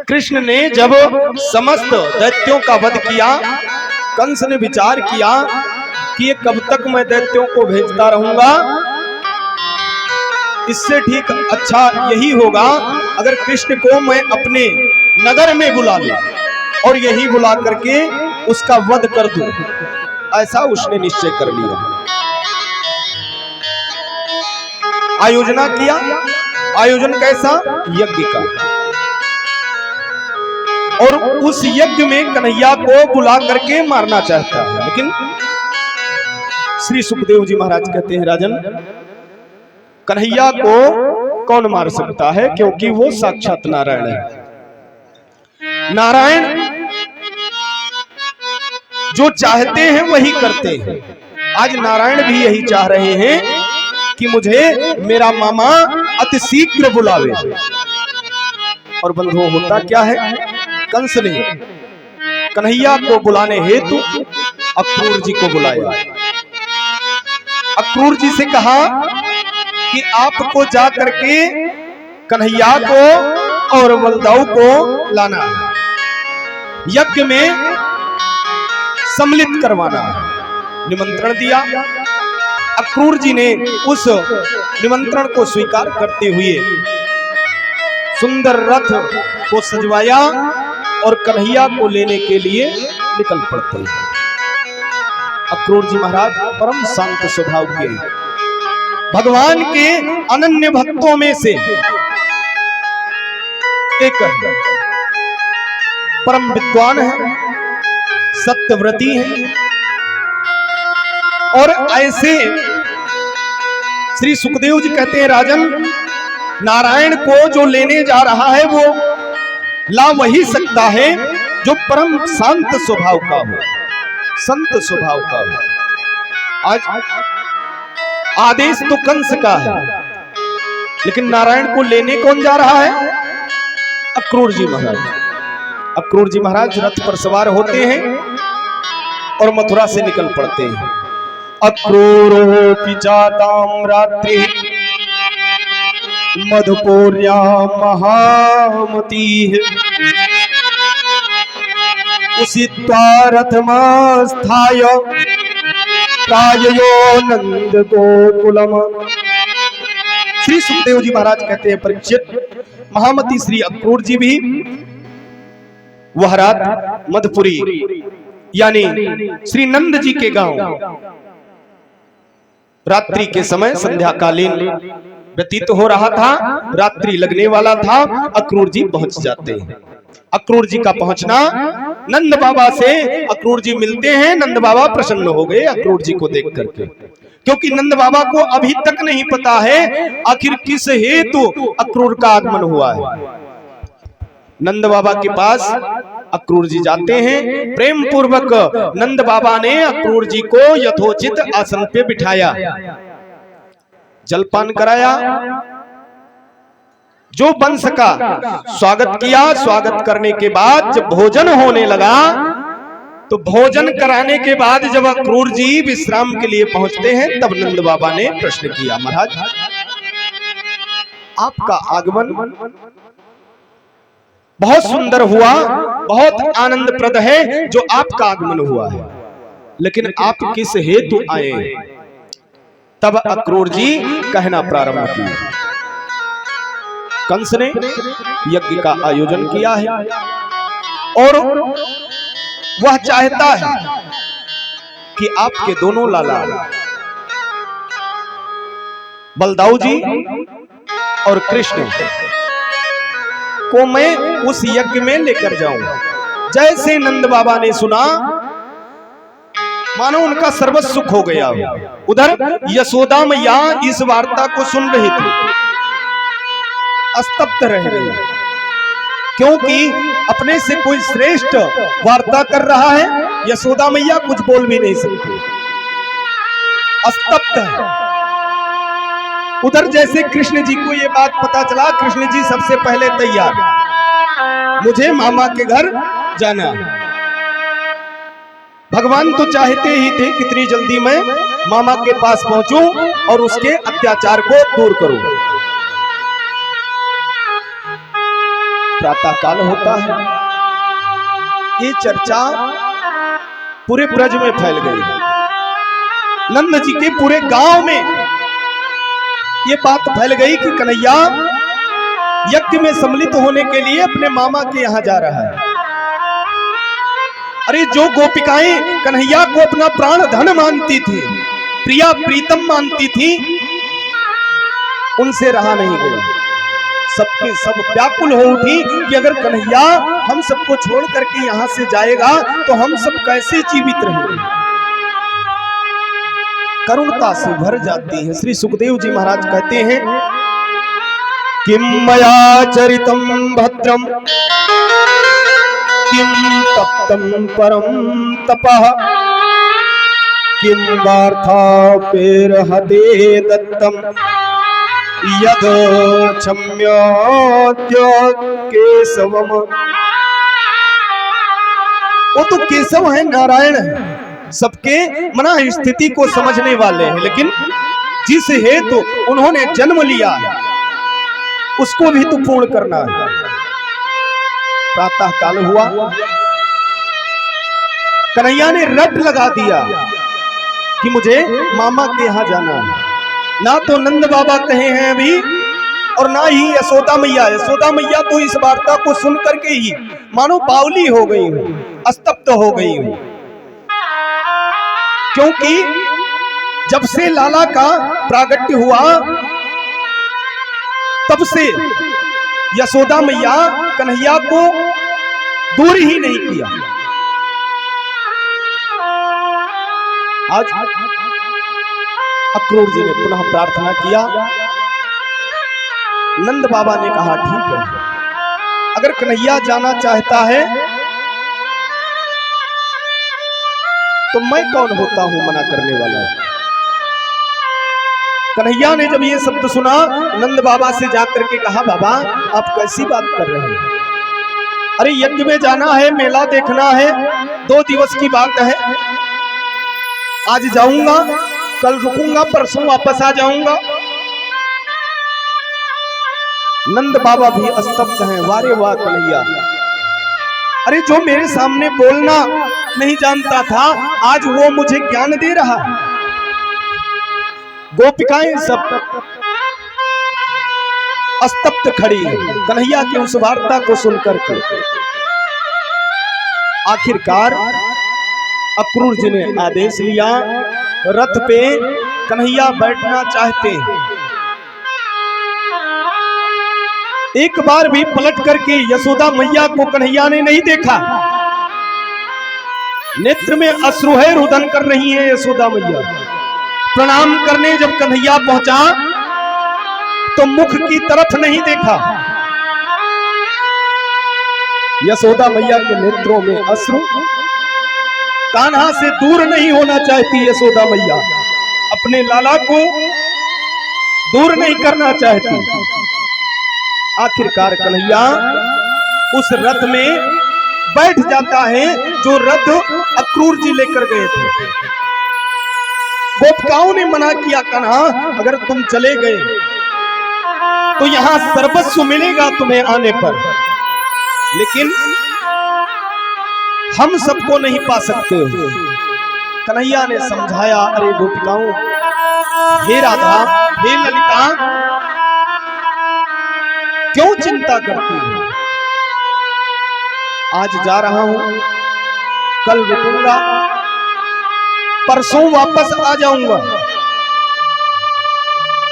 कृष्ण ने जब समस्त दैत्यों का वध किया, कंस ने विचार किया कि ये कब तक मैं दैत्यों को भेजता रहूंगा, इससे ठीक अच्छा यही होगा अगर कृष्ण को मैं अपने नगर में बुला लूं और यही बुला करके उसका वध कर दूं। ऐसा उसने निश्चय कर लिया, आयोजना किया। आयोजन कैसा? यज्ञ का। और उस यज्ञ में कन्हैया को बुला करके मारना चाहता है, लेकिन श्री सुखदेव जी महाराज कहते हैं, राजन कन्हैया को कौन मार सकता है, क्योंकि वो साक्षात नारायण है। नारायण जो चाहते हैं वही करते हैं। आज नारायण भी यही चाह रहे हैं कि मुझे मेरा मामा अति शीघ्र बुलावे। और बंधुओं, होता क्या है, कंस ने कन्हैया को बुलाने हेतु अक्रूर जी को बुलाया। अक्रूर जी से कहा कि आपको जा करके कन्हैया को और बलदाऊ को लाना, यज्ञ में सम्मिलित करवाना। निमंत्रण दिया। अक्रूर जी ने उस निमंत्रण को स्वीकार करते हुए सुंदर रथ को सजवाया और कन्हैया को लेने के लिए निकल पड़ते हैं। अक्रूर जी महाराज परम शांत स्वभाव के, भगवान के अनन्य भक्तों में से एक है, परम विद्वान है, सत्यव्रती है। और ऐसे श्री सुखदेव जी कहते हैं, राजन नारायण को जो लेने जा रहा है वो ला वही सकता है जो परम शांत स्वभाव का हो, संत स्वभाव का हो। आज आदेश तो कंस का है, लेकिन नारायण को लेने कौन जा रहा है? अक्रूर जी महाराज। अक्रूर जी महाराज रथ पर सवार होते हैं और मथुरा से निकल पड़ते हैं। अक्रूरो पिचाताम रात्रि मधुपोर्या महामती, उषित्वा रथमास्थाय प्राययो नंद गोकुलम। श्री सुखदेव जी महाराज कहते हैं, परीक्षित, महामती श्री अक्रूर जी भी वह रात मधुपुरी यानी श्री नंद जी के गांव रात्रि के समय संध्याकालीन व्यतीत हो रहा था, रात्रि लगने वाला था। अक्रूर जी पहुंच जाते हैं। अक्रूर जी का पहुंचना, नंद बाबा से अक्रूर जी मिलते हैं। नंद बाबा प्रसन्न हो गए अक्रूर जी को देख करके, क्योंकि नंद बाबा को अभी तक नहीं पता है आखिर किस हेतु अक्रूर का आगमन हुआ है। नंद बाबा के पास अक्रूर जी जाते हैं। प्रेम पूर्वक नंद बाबा ने अक्रूर जी को यथोचित आसन पे बिठाया, जलपान कराया, जो बन सका स्वागत किया। स्वागत करने के बाद जब भोजन होने लगा, तो भोजन कराने के बाद जब अक्रूर जी विश्राम के लिए पहुंचते हैं, तब नंद बाबा ने प्रश्न किया, महाराज आपका आगमन बहुत सुंदर हुआ, बहुत आनंदप्रद है जो आपका आगमन हुआ है, लेकिन आप किस हेतु आए? तब अक्रूर जी कहना प्रारंभ किया, कंस ने यज्ञ का आयोजन किया है और वह चाहता है कि आपके दोनों लाला बलदाऊ जी और कृष्ण को मैं उस यज्ञ में लेकर जाऊं। जैसे नंद बाबा ने सुना, मानो उनका सर्वस्व सुख हो गया। उधर यशोदा मैया इस वार्ता को सुन रही थी, स्तब्ध रह गई, क्योंकि अपने से कोई श्रेष्ठ वार्ता कर रहा है। यशोदा मैया कुछ बोल भी नहीं सकती, स्तब्ध है। उधर जैसे कृष्ण जी को ये बात पता चला, कृष्ण जी सबसे पहले तैयार, मुझे मामा के घर जाना। भगवान तो चाहते ही थे कितनी जल्दी मैं मामा के पास पहुंचूं और उसके अत्याचार को दूर करूं। प्रातः काल होता है, ये चर्चा पूरे ब्रज में फैल गई। नंद जी के पूरे गांव में ये बात फैल गई कि कन्हैया यज्ञ में सम्मिलित होने के लिए अपने मामा के यहां जा रहा है। अरे जो गोपिकाएं कन्हैया को अपना प्राण धन मानती थी, प्रिया प्रीतम मानती थी, उनसे रहा नहीं गया। सबके सब व्याकुल हो उठी कि अगर कन्हैया हम सबको छोड़ करके यहां से जाएगा तो हम सब कैसे जीवित रहेंगे। करुणता से भर जाती है। श्री सुखदेव जी महाराज कहते हैं, किम मया चरितम भद्रम किम तप्तम परम तपः किम वार्थापेर्हते दत्तम यद क्षम्योद्य केशवम। वो तो केशव है, नारायण है, सबके मना स्थिति को समझने वाले हैं, लेकिन जिस हेतु उन्होंने जन्म लिया है उसको भी तो पूर्ण करना है। प्रातः काल हुआ, कन्हैया ने रट लगा दिया कि मुझे मामा के यहां जाना है। ना तो नंद बाबा कहे हैं अभी और ना ही यशोदा मैया। यशोदा मैया तो इस वार्ता को सुन करके ही मानो बावली हो गई हो, स्तब्ध हो गई हो, क्योंकि जब से लाला का प्रागट्य हुआ तब से यशोदा मैया कन्हैया को दूर ही नहीं किया। आज अक्रूर जी ने पुनः प्रार्थना किया। नंद बाबा ने कहा, ठीक है, अगर कन्हैया जाना चाहता है तो मैं कौन होता हूं मना करने वाला। कन्हैया ने जब ये शब्द सुना, नंद बाबा से जाकर के कहा, बाबा आप कैसी बात कर रहे हैं। अरे यज्ञ में जाना है, मेला देखना है, 2 दिवस की बात है। आज जाऊंगा, कल रुकूंगा, परसों वापस आ जाऊंगा। नंद बाबा भी स्तब्ध हैं। वारे वाह कन्हैया, अरे जो मेरे सामने बोलना नहीं जानता था आज वो मुझे ज्ञान दे रहा है। गोपिकाएं सब स्तब्ध खड़ी हैं कन्हैया की उस वार्ता को सुनकर के। आखिरकार अक्रूर जी ने आदेश लिया, रथ पे कन्हैया बैठना चाहते हैं। एक बार भी पलट करके यशोदा मैया को कन्हैया ने नहीं देखा। नेत्र में अश्रु है, रुदन कर रही है यशोदा मैया। प्रणाम करने जब कन्हैया पहुंचा तो मुख की तरफ नहीं देखा। यशोदा मैया के नेत्रों में अश्रु, कान्हा से दूर नहीं होना चाहती यशोदा मैया, अपने लाला को दूर नहीं करना चाहती। आखिरकार कन्हैया उस रथ में बैठ जाता है जो रथ अक्रूर जी लेकर गए थे। गोपिकाओं ने मना किया, कान्हा अगर तुम चले गए तो यहां सर्वस्व मिलेगा तुम्हें आने पर, लेकिन हम सबको नहीं पा सकते हो। कन्हैया ने समझाया, अरे गोपिकाओं, हे राधा, हे ललिता, क्यों चिंता करती हो। आज जा रहा हूं, कल रुकूंगा, परसों वापस आ जाऊंगा।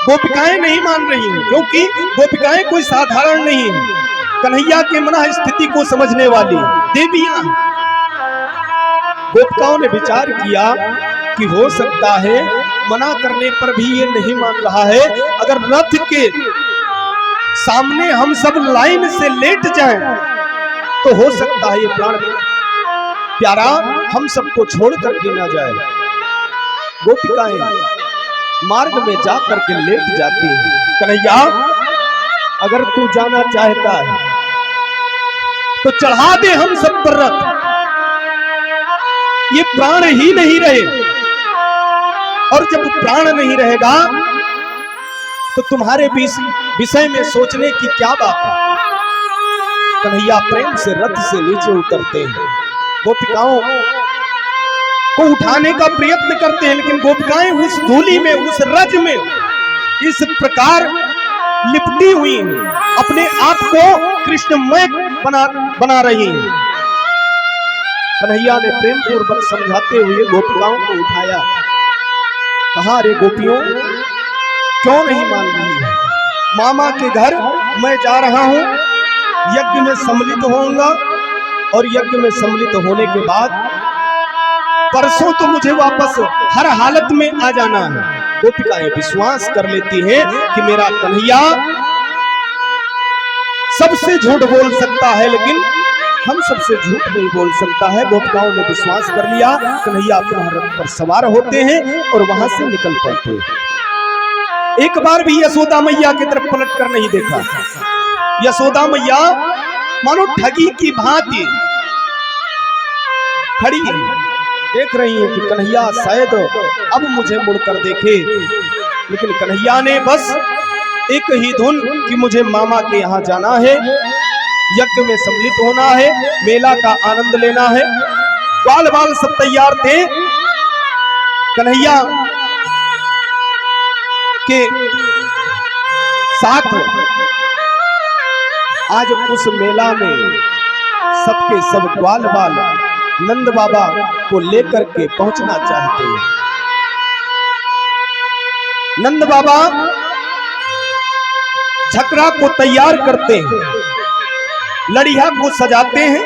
गोपिकाएं नहीं मान रही हैं, क्योंकि गोपिकाएं कोई साधारण नहीं है, कन्हैया के मना स्थिति को समझने वाली देवियां। गोपिकाओं ने विचार किया कि हो सकता है मना करने पर भी ये नहीं मान रहा है। अगर रथ के सामने हम सब लाइन से लेट जाएं तो हो सकता है ये प्राण प्यारा हम सबको छोड़ करके ना जाए। गोपिकाएं मार्ग में जा करके लेट जाती हैं। कन्हैया अगर तू जाना चाहता है तो चढ़ा दे हम सब पर रथ, ये प्राण ही नहीं रहे, और जब प्राण नहीं रहेगा तो तुम्हारे विषय में सोचने की क्या बात है। कन्हैया प्रेम से रथ से नीचे उतरते हैं, गोपिकाओं को उठाने का प्रयत्न करते हैं, लेकिन गोपिकाएं उस धूली में, उस रज में इस प्रकार लिपटी हुई हैं, अपने आप को कृष्णमय बना रही हैं। कन्हैया ने प्रेम पूर्वक समझाते हुए गोपिकाओं को उठाया, कहा, रे गोपियों, क्यों नहीं मान रही है? मामा के घर मैं जा रहा हूं, यज्ञ में सम्मिलित होऊंगा, और यज्ञ में सम्मिलित होने के बाद परसों तो मुझे वापस हर हालत में आ जाना है। गोपिकाएं विश्वास कर लेती हैं कि मेरा कन्हैया सबसे झूठ बोल सकता है, लेकिन हम सबसे झूठ नहीं बोल सकता है। गोपिकाओं ने विश्वास कर लिया। कन्हैया अपने रथ पर सवार होते हैं और वहां से निकल पड़ते हैं। एक बार भी यशोदा मैया की तरफ पलट कर नहीं देखा। यशोदा मैया मानो ठगी की भांति खड़ी है, देख रही है कि कन्हैया शायद अब मुझे मुड़कर देखे, लेकिन कन्हैया ने बस एक ही धुन कि मुझे मामा के यहाँ जाना है, यज्ञ में सम्मिलित होना है, मेला का आनंद लेना है। बाल बाल सब तैयार थे। कन्हैया के साथ आज उस मेला में सबके सब ग्वाल बाल नंद बाबा को लेकर के पहुंचना चाहते हैं। नंद बाबा छकरा को तैयार करते हैं, लड़िया को सजाते हैं,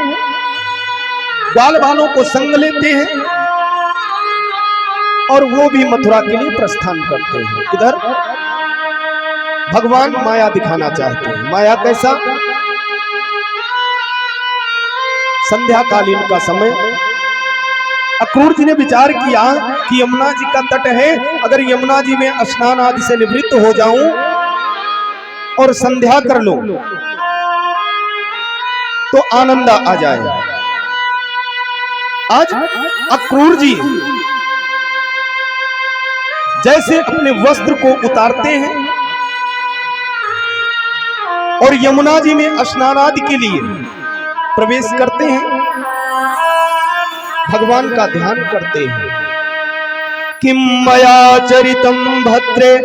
ग्वाल बालों को संग लेते हैं और वो भी मथुरा के लिए प्रस्थान करते हैं। इधर भगवान माया दिखाना चाहते हैं। माया कैसा? संध्याकालीन का समय, अक्रूर जी ने विचार किया कि यमुना जी का तट है, अगर यमुना जी में स्नान आदि से निवृत्त हो जाऊं और संध्या कर लूं तो आनंद आ जाए। आज अक्रूर जी जैसे अपने वस्त्र को उतारते हैं और यमुना जी में स्नान आदि के लिए प्रवेश करते हैं, भगवान का ध्यान करते हैं। किम मया चरितम भद्रे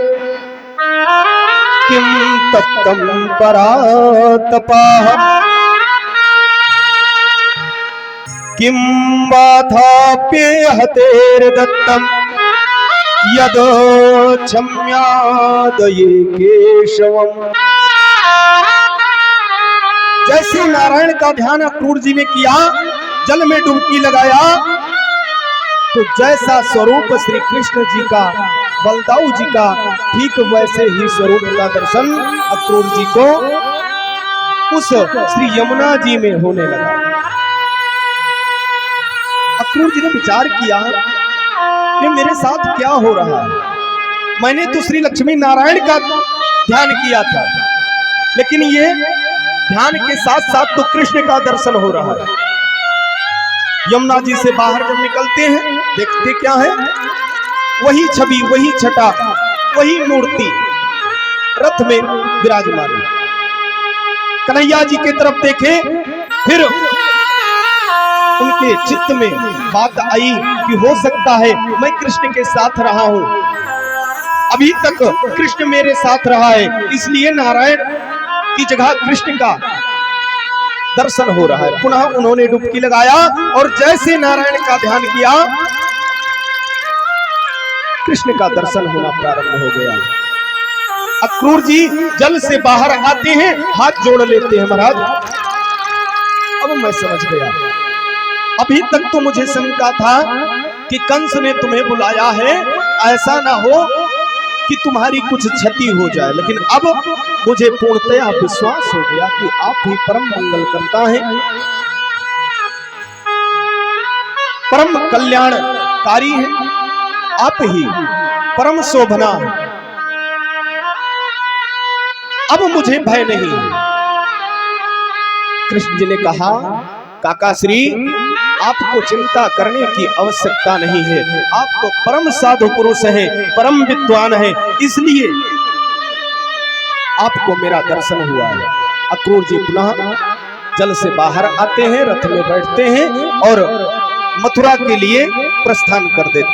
किम तप्तम परातपाः किम वाथाप्येहतेर्दत्तम यद क्षम्यादये केशवम। जैसे नारायण का ध्यान अक्रूर जी ने किया, जल में डुबकी लगाया, तो जैसा स्वरूप श्री कृष्ण जी का, बलदाऊ जी का, ठीक वैसे ही स्वरूप का दर्शन अक्रूर जी को उस श्री यमुना जी में होने लगा। अक्रूर जी ने विचार किया कि मेरे साथ क्या हो रहा है। मैंने तो श्री लक्ष्मी नारायण का ध्यान किया था, लेकिन ये ध्यान के साथ साथ तो कृष्ण का दर्शन हो रहा है। यमुना जी से बाहर जब निकलते हैं, देखते क्या है? वही छवि, वही छटा, वही मूर्ति रथ में विराजमान। कन्हैया जी की तरफ देखे, फिर उनके चित्त में बात आई कि हो सकता है मैं कृष्ण के साथ रहा हूं, अभी तक कृष्ण मेरे साथ रहा है, इसलिए नारायण की जगह कृष्ण का दर्शन हो रहा है। पुनः उन्होंने डुबकी लगाया और जैसे नारायण का ध्यान किया, कृष्ण का दर्शन होना प्रारंभ हो गया। अक्रूर जी जल से बाहर आते हैं, हाथ जोड़ लेते हैं, महाराज अब मैं समझ गया। अभी तक तो मुझे शंका था कि कंस ने तुम्हें बुलाया है, ऐसा ना हो कि तुम्हारी कुछ क्षति हो जाए, लेकिन अब मुझे पूर्णतया विश्वास हो गया कि आप ही परम मंगल करता है, परम कल्याणकारी है, आप ही परम शोभना है। अब मुझे भय नहीं है। कृष्ण जी ने कहा, काका श्री, आपको चिंता करने की आवश्यकता नहीं है, आप तो परम साधु पुरुष हैं, परम विद्वान हैं, इसलिए आपको मेरा दर्शन हुआ है। अक्रूर जी पुनः जल से बाहर आते हैं, रथ में बैठते हैं और मथुरा के लिए प्रस्थान कर देते हैं।